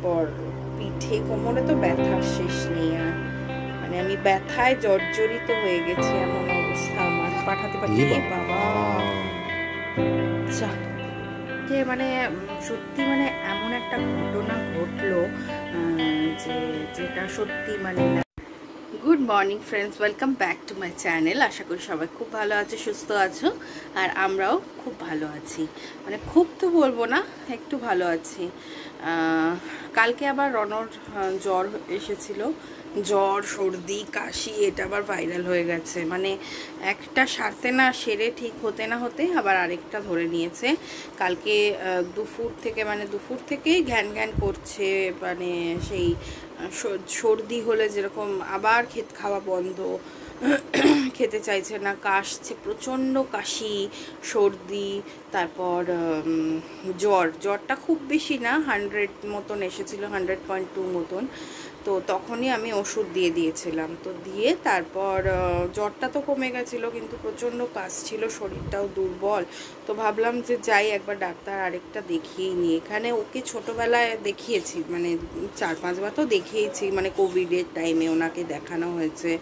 তারপর পিঠে কোমরে তো ব্যথার শেষ নেই। আর মানে আমি ব্যথায় জর্জরিত হয়ে গেছি, এমন অবস্থা আমার। পাঠাতে বাবা যে মানে সত্যি মানে এমন একটা ঘটনা ঘটলো যেটা সত্যি মানে। Good morning friends, welcome back to my channel. আশা করি সবাই খুব ভালো আছো, সুস্থ আছো, আর আমরাও খুব ভালো আছি। মানে খুব তো বলবো না, একটু ভালো আছি। কালকে আবার রনর জ্বর এসেছিল, জ্বর সর্দি কাশি, এটা আবার ভাইরাল হয়ে গেছে। মানে একটা সারতে না সেরে ঠিক হতে না হতে আবার আরেকটা ধরে নিয়েছে। কালকে দুপুর থেকেই ঘ্যান ঘ্যান করছে, মানে সেই সর্দি হলে যেরকম আবার খাওয়া বন্ধ, খেতে চাইছে না, কাশছে, প্রচণ্ড কাশি, সর্দি, তারপর জ্বরটা খুব বেশি না, 100 মতন এসেছিলো, 100.2 মতন। তো তখনই আমি ওষুধ দিয়ে দিয়েছিলাম। তো দিয়ে তারপর জ্বরটা তো কমে গেছিলো, কিন্তু প্রচণ্ড কাশ ছিল, শরীরটাও দুর্বল। তো ভাবলাম যে যাই একবার ডাক্তার আরেকটা দেখিয়ে নিই। এখানে ওকে ছোটোবেলায় দেখিয়েছি, মানে 4-5 বার তো দেখিয়েছি, মানে কোভিডের টাইমে ওনাকে দেখানো হয়েছে,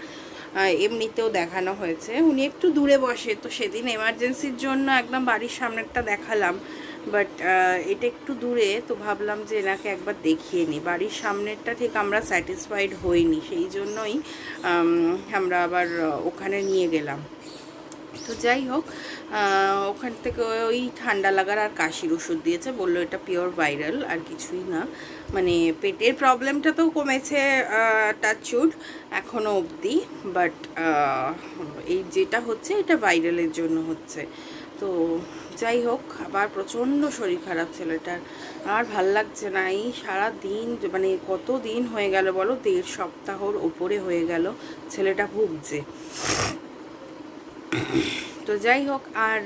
এমনিতেও দেখানো হয়েছে। উনি একটু দূরে বসে, তো সেদিন এমার্জেন্সির জন্য একদম বাড়ির সামনেরটা দেখালাম, বাট এটা একটু দূরে, তো ভাবলাম যে এনাকে একবার দেখিয়ে নিই। বাড়ির সামনেরটা ঠিক আমরা স্যাটিসফাইড হইনি, সেই জন্যই আমরা আবার ওখানে নিয়ে গেলাম। তো যাই হোক, ওখান থেকে ওই ঠান্ডা লাগার আর কাশির ওষুধ দিয়েছে, বললো এটা পিওর ভাইরাল, আর কিছুই না। মানে পেটের প্রবলেমটা তো কমেছে টাচউড এখনও অবধি, বাট এই যেটা হচ্ছে এটা ভাইরালের জন্য হচ্ছে। তো যাই হোক, আবার প্রচণ্ড শরীর খারাপ ছেলেটার, আর ভাল লাগছে না। এই সারা দিন, মানে কত দিন হয়ে গেল বলো, 1.5 সপ্তাহর ওপরে হয়ে গেল ছেলেটা ভুগছে। তো যাই হোক, আর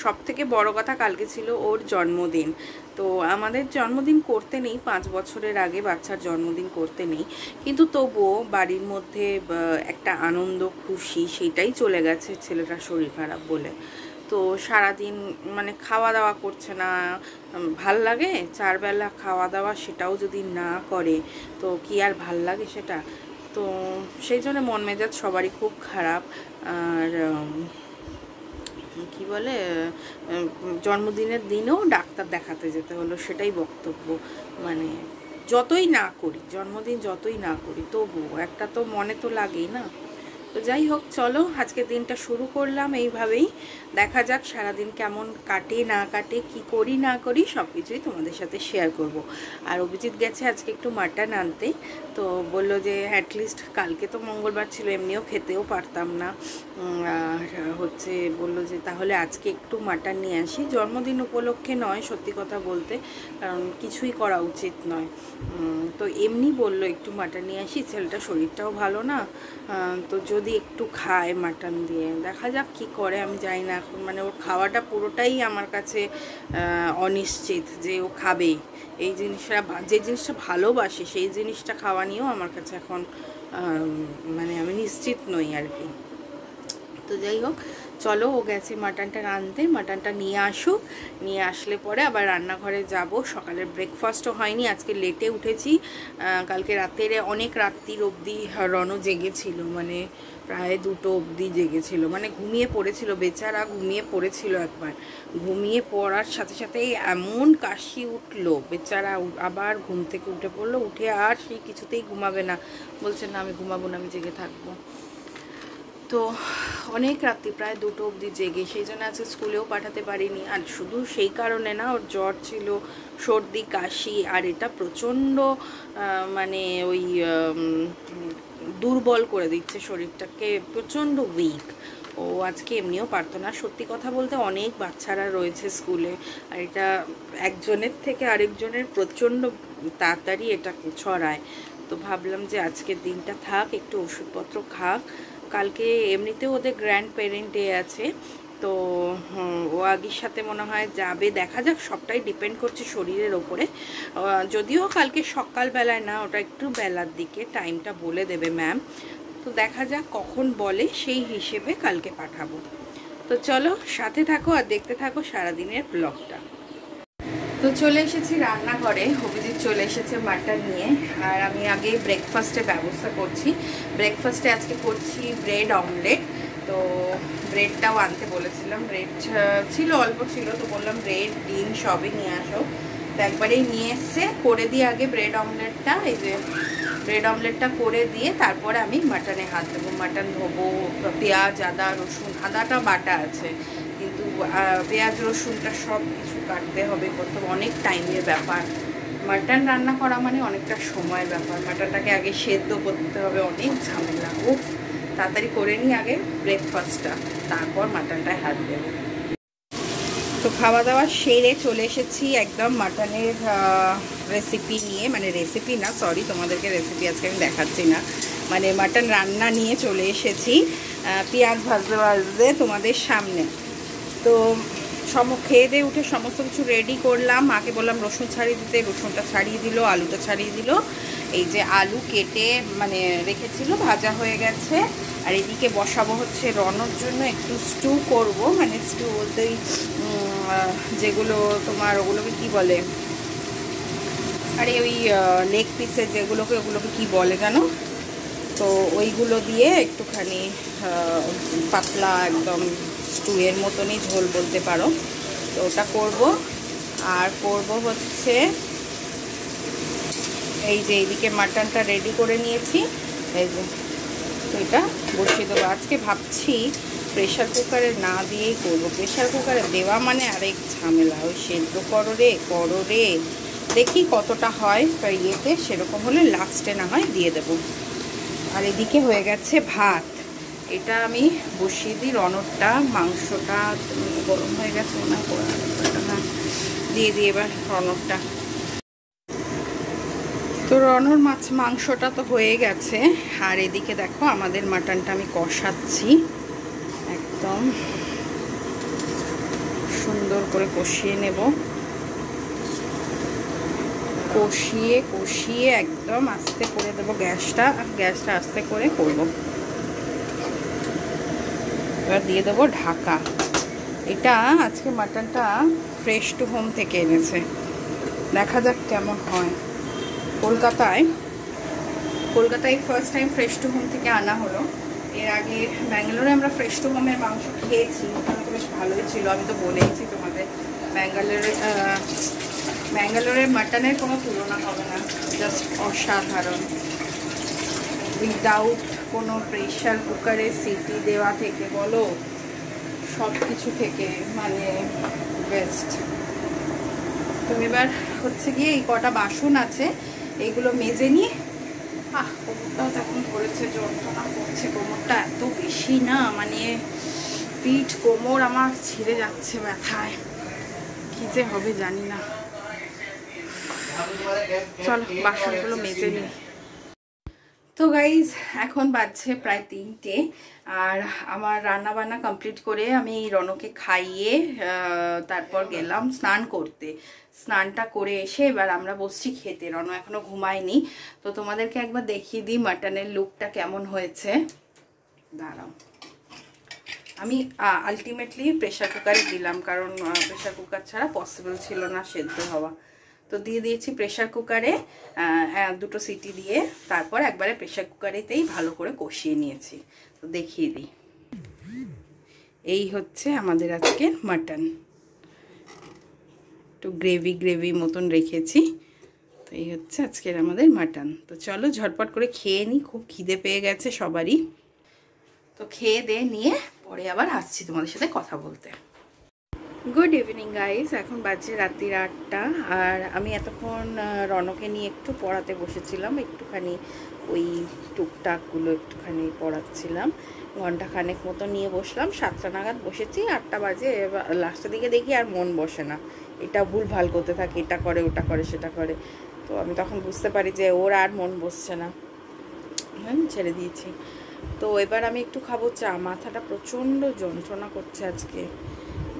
সব থেকে বড় কথা, কালকে ছিল ওর জন্মদিন। তো আমাদের জন্মদিন করতে নেই, 5 বছরের আগে বাচ্চার জন্মদিন করতে নেই, কিন্তু তবুও বাড়ির মধ্যে একটা আনন্দ খুশি সেটাই চলে গেছে ছেলেটার শরীর খারাপ বলে। তো সারাদিন মানে খাওয়া দাওয়া করছে না, ভাল লাগে 4 বেলা খাওয়া দাওয়া, সেটাও যদি না করে তো কি আর ভাল লাগে সেটা। তো সেই জন্য মন মেজাজ সবারই খুব খারাপ। আর কি বলে, জন্মদিনের দিনেও ডাক্তার দেখাতে যেতে হলো, সেটাই বক্তব্য। মানে যতই না করি, জন্মদিন যতই না করি, তবুও একটা তো মনে তো লাগেই না। তো যাই হোক, চলো আজকের দিনটা শুরু করলাম এইভাবেই। দেখা যাক সারাদিন কেমন কাটে না কাটে, কি করি না করি, সব কিছুই তোমাদের সাথে শেয়ার করব। আর অভিজিৎ গেছে আজকে একটু মাটন আনতে, তো বললো যে অ্যাটলিস্ট, কালকে তো মঙ্গলবার ছিল, এমনিও খেতেও পারতাম না, আর হচ্ছে বললো যে তাহলে আজকে একটু মাটন নিয়ে আসি। জন্মদিন উপলক্ষে নয়, সত্যি কথা বলতে, কারণ কিছুই করা উচিত নয়। তো এমনি বললো একটু মাটন নিয়ে আসি, ছেলেটা শরীরটাও ভালো না, তো যদি একটু খায় মাটন দিয়ে, দেখা যাক কি করে, আমি জানি না এখন। মানে ওর খাওয়াটা পুরোটাই আমার কাছে অনিশ্চিত, যে ও খাবে এই জিনিসটা, যে জিনিসটা ভালোবাসে সেই জিনিসটা খাওয়া নিয়েও আমার কাছে এখন মানে আমি নিশ্চিত নই আর কি। তো যাই হোক, চলো ও গেছে মাটনটা আনতে, মাটনটা নিয়ে আসুক, নিয়ে আসলে পরে আবার রান্নাঘরে যাব। সকালের ব্রেকফাস্টও হয়নি, আজকে লেটে উঠেছি। কালকে রাতের অনেক রাত্রির অবধি রনও জেগেছিল, মানে প্রায় 2টো অবধি জেগেছিল, মানে ঘুমিয়ে পড়েছিল, বেচারা ঘুমিয়ে পড়েছিল একবার। ঘুমিয়ে পড়ার সাথে সাথেই এমন কাশি উঠলো, বেচারা আবার ঘুম থেকে উঠে পড়লো, উঠে আর সেই কিছুতেই ঘুমাবে না, বলছে না আমি ঘুমাবো না, আমি জেগে থাকবো। তো অনেক রাত্রি, প্রায় 2টো অবধি জেগে, সেই জন্য আজকে স্কুলেও পাঠাতে পারিনি। আর শুধু সেই কারণে না, ওর জ্বর ছিল, সর্দি কাশি, আর এটা প্রচণ্ড মানে ওই দুর্বল করে দিচ্ছে শরীরটাকে, প্রচণ্ড উইক। ও আজকে এমনিও পারতো না। সত্যি কথা বলতে অনেক বাচ্চারা রয়েছে স্কুলে, আর এটা একজনের থেকে আরেকজনের প্রচণ্ড তাড়াতাড়ি এটা ছড়ায়। তো ভাবলাম যে আজকের দিনটা থাক, একটু ওষুধপত্র খাক। কালকে এমনিতেও ওদের গ্র্যান্ড প্যারেন্ট ডে আছে, তো ও আগের সাথে মনে হয় যাবে, দেখা যাক, সবটাই ডিপেন্ড করছে শরীরের ওপরে। যদিও কালকে সকালবেলায় না, ওটা একটু বেলার দিকে টাইমটা বলে দেবে ম্যাম, তো দেখা যাক কখন বলে, সেই হিসেবে কালকে পাঠাবো। তো চলো সাথে থাকো আর দেখতে থাকো সারাদিনের ব্লগটা। তো চলে এসেছি রান্নাঘরে, অভিজিৎ চলে এসেছে মাটন নিয়ে। আর আমি আগে ব্রেকফাস্টের ব্যবস্থা করছি। ব্রেকফাস্টে আজকে করছি ব্রেড অমলেট। তো ব্রেডটাও আনতে বলেছিলাম, ব্রেড ছিল অল্প ছিল, তো বললাম ব্রেড ডিম সবই নিয়ে আসো। তো একবারেই নিয়ে এসছে। করে দিয়ে আগে ব্রেড অমলেটটা, এই যে ব্রেড অমলেটটা করে দিয়ে তারপরে আমি মাটনে হাত দেবো। মাটন ধোবো, পেঁয়াজ আদা রসুন, আদাটা বাটা আছে কিন্তু পেঁয়াজ রসুনটা সব কিছু কাটতে হবে, করতে হবে, অনেক টাইমের ব্যাপার। মাটন রান্না করা মানে অনেকটা সময়ের ব্যাপার। মাটনটাকে আগে সেদ্ধ করতে হবে, অনেক ঝামেলা। ও তাড়াতাড়ি করে নিই আগে ব্রেকফাস্টটা, তারপর মাটনটায় হাত দেবো। তো খাওয়া দাওয়া সেরে চলে এসেছি একদম মাটনের রেসিপি নিয়ে, মানে রেসিপি না, সরি, তোমাদেরকে রেসিপি আজকে আমি দেখাচ্ছি না, মানে মাটন রান্না নিয়ে চলে এসেছি পেঁয়াজ ভাজতে ভাজতে তোমাদের সামনে। তো খেয়ে দিয়ে উঠে সমস্ত কিছু রেডি করলাম। মাকে বললাম রসুন ছাড়িয়ে দিতে, রসুনটা ছাড়িয়ে দিল, আলুটা ছাড়িয়ে দিল। এই যে আলু কেটে মানে রেখেছিল, ভাজা হয়ে গেছে। আর এদিকে বসাবো হচ্ছে রনর জন্য একটু স্টু করব, মানে স্টু বলতে যেগুলো তোমার ওগুলোকে কি বলে, আরে ওই লেগ পিসের যেগুলোকে, ওগুলোকে কি বলে জানো, তো ওইগুলো দিয়ে একটুখানি পাতলা একদম স্টুয়ের মতনই ঝোল বলতে পারো, তো ওটা করব। আর করব হচ্ছে এই যে এইদিকে মাটনটা রেডি করে নিয়েছি, এই যে তো এটা বসিয়ে দেবো। আজকে ভাবছি প্রেশার কুকারে না দিয়েই করবো। প্রেশার কুকারে দেওয়া মানে আরেক ঝামেলা, ওই সেদ্ধ করো রে, দেখি কতটা হয় ইয়েতে, সেরকম হলে লাস্টে না হয় দিয়ে দেবো। আর এদিকে হয়ে গেছে ভাত, এটা আমি বসিয়ে দিই। রনরটা মাংসটা গরম হয়ে গেছে মনে হয়, দিয়ে দিই এবার রনরটা। তো রনর মাংসটা তো হয়ে গেছে। আর এদিকে দেখো আমাদের মাটনটা আমি কষাচ্ছি, একদম সুন্দর করে কষিয়ে নেব। কষিয়ে একদম আস্তে করে দেবো গ্যাসটা আস্তে করে করব। এবার দিয়ে দেবো ঢাকা। এটা আজকে মাটনটা ফ্রেশ টু হোম থেকে এনেছে, দেখা যাক কেমন হয়। কলকাতায় first time fresh to home থেকে আনা হলো। এর আগে ব্যাঙ্গালোরে আমরা ফ্রেশ টু হোমের মাংস খেয়েছি, ওখানে তো বেশ ভালোই ছিল। আমি তো বলেইছি তোমাদের ব্যাঙ্গালোরের মাটনের কোনো তুলনা হবে না, জাস্ট অসাধারণ। উইদাউট কোনো প্রেশার কুকারে সিটি দেওয়া থেকে বলো, সব কিছু থেকে মানে বেস্ট। তুমি এবার হচ্ছে গিয়ে এই কটা বাসন আছে এইগুলো মেজে নিয়ে, কোমরটাও তখন ধরেছে, যন্ত্রণা করছে কোমরটা এত বেশি না, মানে পিঠ কোমর আমার ছিঁড়ে যাচ্ছে ব্যথায়, কি যে হবে জানি না। চলো বাসনগুলো মেজে নিই। তো গাইজ এখন বাজছে প্রায় 3টে, আর আমার রান্না বান্না কমপ্লিট করে আমি রনকে খাইয়ে তারপর গেলাম স্নান করতে। স্নানটা করে এসে এবার আমরা বসছি খেতে। রন এখনো ঘুমায়নি, তো তোমাদেরকে একবার দেখিয়ে দিই মাটনের লুকটা কেমন হয়েছে। দাঁড়াও, আমি আলটিমেটলি প্রেশার কুকারে দিলাম, কারণ প্রেশার কুকার ছাড়া পসিবল ছিল না সেদ্ধ হওয়া। তো দিয়ে দিয়েছি প্রেশার কুকারে, দুটো সিটি দিয়ে তারপর একবারে প্রেশার কুকারেতেই ভালো করে কষিয়ে নিয়েছি। তো দেখিয়ে দিই, এই হচ্ছে আমাদের আজকে মাটন, একটু গ্রেভি মতন রেখেছি। তো এই হচ্ছে আজকের আমাদের মাটন। তো চলো ঝটপট করে খেয়ে নিই, খুব খিদে পেয়ে গেছে সবারই। তো খেয়ে দিয়ে নিয়ে পরে আবার আসছি তোমাদের সাথে কথা বলতে। গুড ইভিনিং গাইস, এখন বাজে রাত্রি 8টা। আর আমি এতক্ষণ রনকে নিয়ে একটু পড়াতে বসেছিলাম, একটুখানি ওই টুকটাকগুলো একটুখানি পড়াচ্ছিলাম। ঘন্টাখানেক মতো নিয়ে বসলাম, 7টা নাগাদ বসেছি, 8টা বাজে। এবার লাস্টের দিকে দেখি আর মন বসে না, এটা ভুলভাল করতে থাকে, এটা করে ওটা করে সেটা করে। তো আমি তখন বুঝতে পারি যে ওর আর মন বসছে না, ছেড়ে দিয়েছি। তো এবার আমি একটু খাবো চা। মাথাটা প্রচণ্ড যন্ত্রণা করছে আজকে,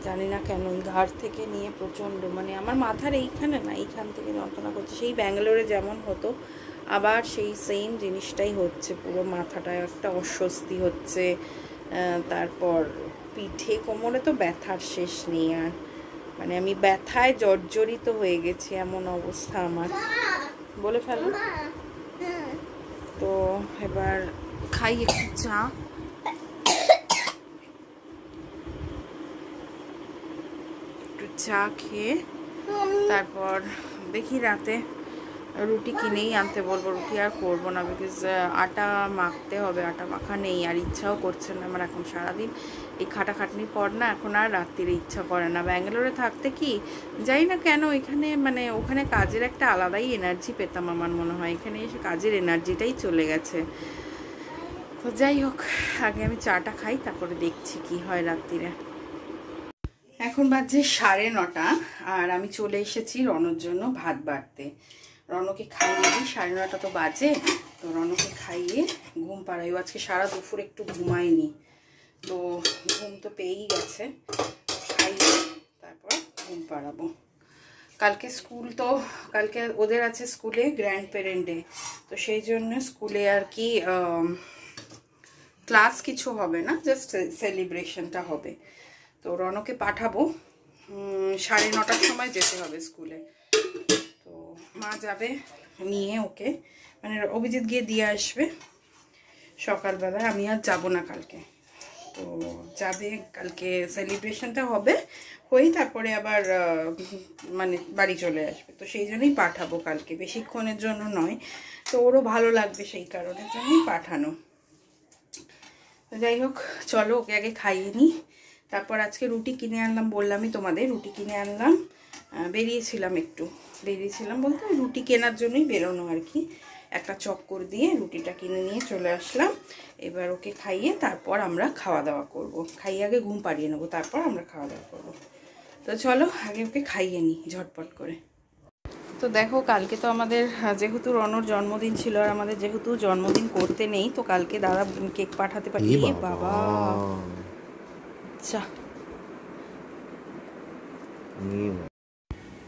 জানি না কেন, ঘাড় থেকে নিয়ে প্রচণ্ড, মানে আমার মাথার এইখানে না, এইখান থেকে যন্ত্রণা করছে। সেই ব্যাঙ্গালোরে যেমন হতো আবার সেই সেম জিনিসটাই হচ্ছে, পুরো মাথাটা একটা অস্বস্তি হচ্ছে। তারপর পিঠে কোমরে তো ব্যথার শেষ নেই। আর মানে আমি ব্যথায় জর্জরিত হয়ে গেছি, এমন অবস্থা আমার। বলে ফেলো। তো এবার খাই একটু চা। একটু চা খেয়ে তারপর দেখি রাতে রুটি কিনেই আনতে বলবো। রুটি আর করবো না, বিকজ আটা মাখতে হবে, আটা মাখা নেই আর ইচ্ছাও করছে না আমার এখন। সারাদিন এই খাটাখাটনির পর না এখন আর রাত্রিরে ইচ্ছা করে না। ব্যাঙ্গালোরে থাকতে কি যাই না কেন এখানে মানে ওখানে কাজের একটা আলাদাই এনার্জি পেতাম আমার মনে হয়, এখানে এসে কাজের এনার্জিটাই চলে গেছে। তো যাই হোক, আগে আমি চাটা খাই, তারপরে দেখছি কি হয় রাত্রিরে। এখন বাজে 9:30 আর আমি চলে এসেছি রনর জন্য ভাত বাড়তে। রনকে খাইয়ে দিই, 9:30 তো বাজে। তো রনকে খাইয়ে ঘুম পাড়াই। আজকে সারা দুপুর একটু ঘুমায়নি, তো ঘুম তো পেয়েই গেছে। খাইয়ে তারপর ঘুম পাড়াবো। কালকে স্কুল, তো কালকে ওদের আছে স্কুলে গ্র্যান্ড প্যারেন্ট ডে, তো সেই জন্য স্কুলে আর কি ক্লাস কিছু হবে না, জাস্ট সেলিব্রেশনটা হবে। তো রনকে পাঠাবো, 9:30টার সময় যেতে হবে স্কুলে। তো মা যাবে নিয়ে ওকে, মানে অভিজিৎ গিয়ে দিয়ে আসবে সকালবেলায়। আমি আর যাবো না কালকে। তো যাবে, কালকে সেলিব্রেশনটা হবে, হয়ে তারপরে আবার মানে বাড়ি চলে আসবে। তো সেই জন্যই পাঠাবো কালকে, বেশিক্ষণের জন্য নয়। তো ওরও ভালো লাগবে সেই কারণের জন্যই পাঠানো। তো যাই হোক, চলো ওকে আগে খাইয়ে নিই। তারপর আজকে রুটি কিনে আনলাম, বললামই তোমাদের রুটি কিনে আনলাম। বেরিয়েছিলাম বলতে রুটি কেনার জন্যই বেরোনো আর কি। একটা চক্কর দিয়ে রুটিটা কিনে নিয়ে চলে আসলাম। এবার ওকে খাইয়ে তারপর আমরা খাওয়া দাওয়া করব। খাইয়ে আগে ঘুম পাড়িয়ে নেবো, তারপর আমরা খাওয়া দাওয়া করব। তো চলো আগে ওকে খাইয়ে নিই ঝটপট করে। তো দেখো, কালকে তো আমাদের যেহেতু রনর জন্মদিন ছিল, আর আমাদের যেহেতু জন্মদিন করতে নেই, তো কালকে দাদা কেক পাঠাতে পাঠিয়ে বাবা। আচ্ছা,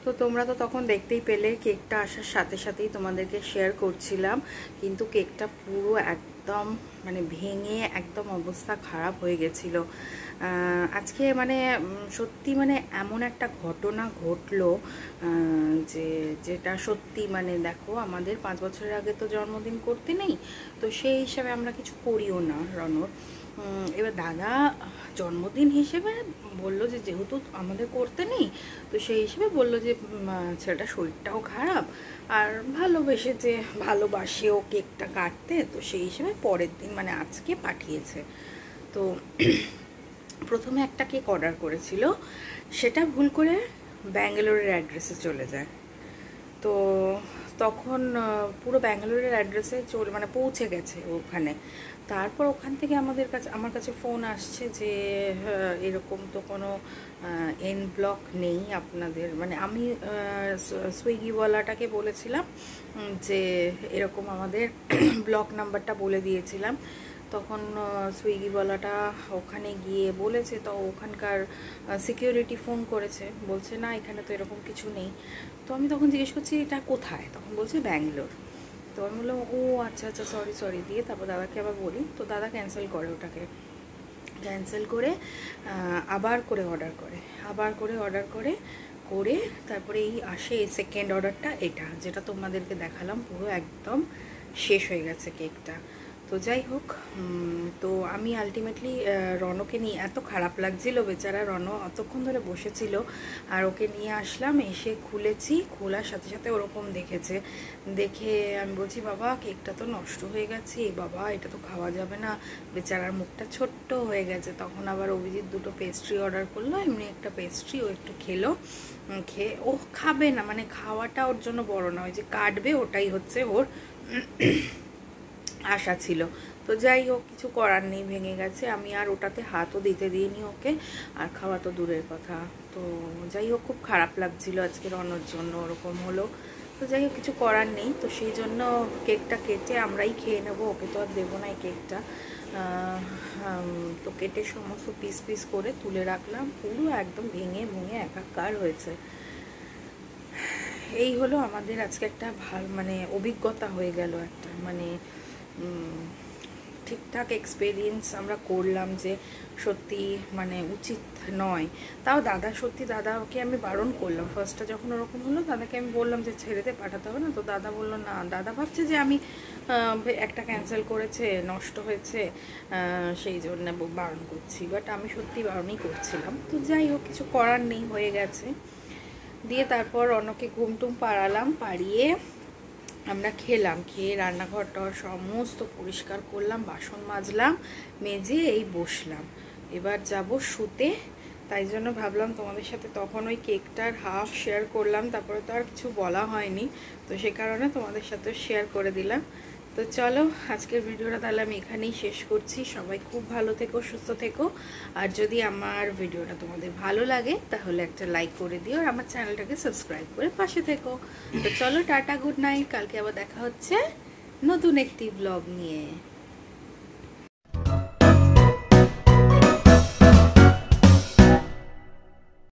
তো তোমরা তো তখন দেখতেই পেলে, কেকটা আসার সাথে সাথেই তোমাদেরকে শেয়ার করছিলাম। কিন্তু কেকটা পুরো একদম মানে ভেঙে একদম অবস্থা খারাপ হয়ে গেছিলো। আজকে মানে সত্যি মানে এমন একটা ঘটনা ঘটলো যেটা সত্যি মানে দেখো, আমাদের 5 বছরের আগে তো জন্মদিন করতে নেই, তো সেই হিসাবে আমরা কিছু করিও না রনর। এবার দাদা জন্মদিন হিসেবে বললো যে যেহেতু আমাদের করতে নেই, তো সেই হিসেবে বললো যে ছেলেটার শরীরটাও খারাপ আর ভালোবাসেও কেকটা কাটতে, তো সেই হিসেবে পরের দিন মানে আজকে পাঠিয়েছে। তো প্রথমে একটা কেক অর্ডার করেছিল, সেটা ভুল করে ব্যাঙ্গালোরের অ্যাড্রেসে চলে যায়। তো তখন পুরো ব্যাঙ্গালোরের অ্যাড্রেসে মানে পৌঁছে গেছে ওখানে। তারপর ওখান থেকে আমার কাছে ফোন আসছে যে এরকম তো কোনো এন ব্লক নেই আপনাদের। মানে আমি সুইগিওয়ালাটাকে বলেছিলাম যে এরকম আমাদের ব্লক নাম্বারটা বলে দিয়েছিলাম। তখন সুইগিওয়ালাটা ওখানে গিয়ে বলেছে, তো ওখানকার সিকিউরিটি ফোন করেছে, বলছে না এখানে তো এরকম কিছু নেই। তো আমি তখন জিজ্ঞেস করছি এটা কোথায়, তখন বলছে ব্যাঙ্গালোর। তো আমি বললাম ও আচ্ছা আচ্ছা, সরি দিয়ে তারপর দাদাকে আবার বলি। তো দাদা ক্যান্সেল করে, ওটাকে ক্যান্সেল করে আবার করে অর্ডার করে তারপরে এই আসে সেকেন্ড অর্ডারটা, এটা যেটা তোমাদেরকে দেখালাম, পুরো একদম শেষ হয়ে গেছে কেকটা। তো যাই হোক, তো আমি আলটিমেটলি রনকে নিয়ে, এত খারাপ লাগছিল বেচারা, রন অতক্ষণ ধরে বসেছিল, আর ওকে নিয়ে আসলাম। এসে খুলেছি, খোলার সাথে সাথে ওরকম দেখে আমি বলছি বাবা কেকটা তো নষ্ট হয়ে গেছে, বাবা এটা তো খাওয়া যাবে না, বেচারার মুখটা ছোট্ট হয়ে গেছে। তখন আবার অভিজিৎ 2টো পেস্ট্রি অর্ডার করলো, এমনি একটা পেস্ট্রি ও একটু খেলো, খেয়ে ও খাবে না, মানে খাওয়াটা ওর জন্য বড় না, ওই যে কাটবে ওটাই হচ্ছে ওর আশা ছিল। তো যাই হোক, কিছু করার নেই, ভেঙে গেছে। আমি আর ওটাতে হাতও দিতে দিইনি ওকে, আর খাওয়া তো দূরের কথা। তো যাই হোক, খুব খারাপ লাগছিল আজকে রনর জন্য, ওরকম হলো। তো যাই হোক, কিছু করার নেই। তো সেই জন্য কেকটা কেটে আমরাই খেয়ে নেবো, ওকে তো আর দেবো না এই কেকটা। তো কেটে সমস্ত পিস করে তুলে রাখলাম, পুরো একদম ভেঙে একাকার হয়েছে। এই হলো আমাদের আজকে একটা মানে অভিজ্ঞতা হয়ে গেল একটা, মানে ঠিকঠাক এক্সপেরিয়েন্স আমরা করলাম যে সত্যি মানে উচিত নয়। তাও দাদা সত্যি দাদাকে আমি বারণ করলাম, ফার্স্টটা যখন ওরকম হলো দাদাকে আমি বললাম যে ছেড়েতে পাঠাতে হবে না, তো দাদা বললো না, দাদা ভাবছে যে আমি একটা ক্যান্সেল করেছে, নষ্ট হয়েছে, সেই জন্য বারণ করছি। বাট আমি সত্যি বারণই করছিলাম। তো যাই হোক, কিছু করার নেই, হয়ে গেছে। দিয়ে তারপর অন্যকে ঘুমটুম পাড়ালাম, পাড়িয়ে আমরা খেলাম। খেয়ে রান্নাঘরটা সমস্ত পরিষ্কার করলাম, বাসন মাজলাম, মেজে এই বসলাম। এবার যাব শুতে। তাই জন্য ভাবলাম তোমাদের সাথে তখন ওই কেকটার হাফ শেয়ার করলাম, তারপরে তো আর কিছু বলা হয়নি, তো সে কারণে তোমাদের সাথে শেয়ার করে দিলাম। তো চলো আজকের ভিডিওটা তাহলে আমি এখানেই শেষ করছি। সবাই খুব ভালো থেকো, সুস্থ থেকো। আর যদি আমার ভিডিওটা তোমাদের ভালো লাগে তাহলে একটা লাইক করে দিও, আর আমার চ্যানেলটাকে সাবস্ক্রাইব করে পাশে থেকো। তো চলো টাটা, গুড নাইট। কালকে আবার দেখা হচ্ছে নতুন একটি ব্লগ নিয়ে।